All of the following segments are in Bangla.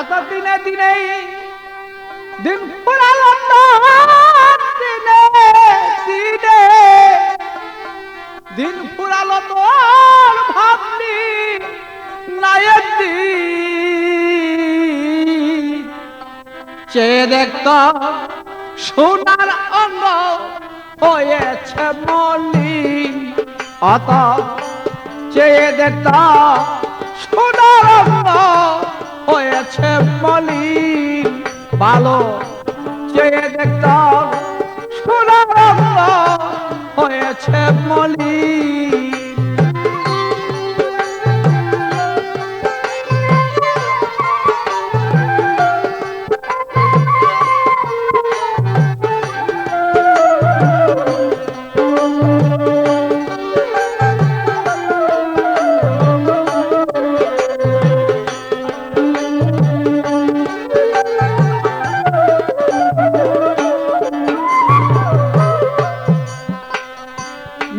অত দিনে দিনে দিন ফুরালো দিনে দিনে দিন ফুরালো তোর ভাবলি নায়ের চেয়ে দেখত সোনার অঙ্গ হয়েছে মলিন অত চেয়ে দেখত সোনার অঙ্গ হয়েছে মলিন ভালো চেয়ে দেখত সোনার অঙ্গ হয়েছে মলিন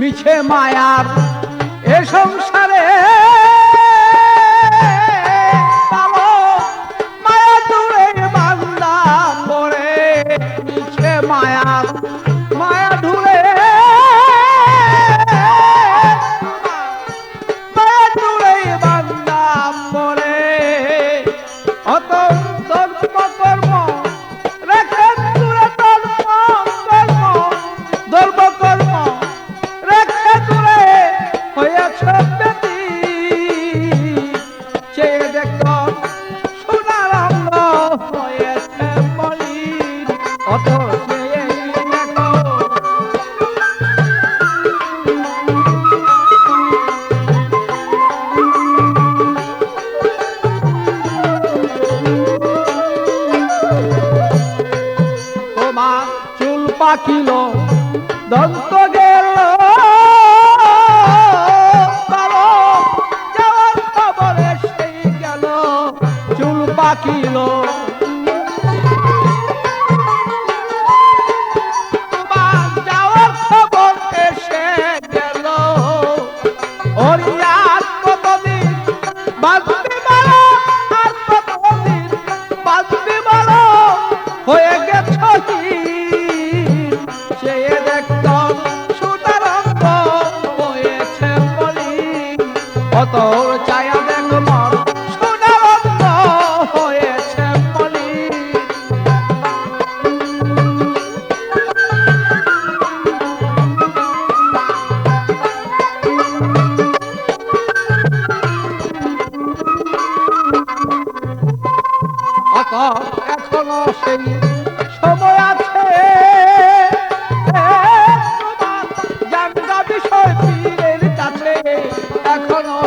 মিছে মায়ার এ সংসারে মায়া দূরে বান্দা পড়ে মিছে মায়ার মায়া দূরে মায়া দূরে বান্দা পড়ে অত ধর্ম কর্ম রেখে দূরে ধর্ম কর্ম হয়েছে বেটি চেয়ে দেখত সোনার অঙ্গ হয়েছে মলিন অত চেয়ে দেখো তোমার চুল পাকিল দন্ত গেল পাকিল তোমার যাওয়ার খবর এসে গেল ওরিয়ার কতদিন বাঁচতে পারো আর কতদিন বাঁচতে পারো হয়ে গেছ চেয়ে দেখত সোনার অঙ্গ হয়েছে মলিন অত চায়া দেখো মর এখনো সেই সময় আছে তোমার জানবা বিষয় পীরের কাছে এখনো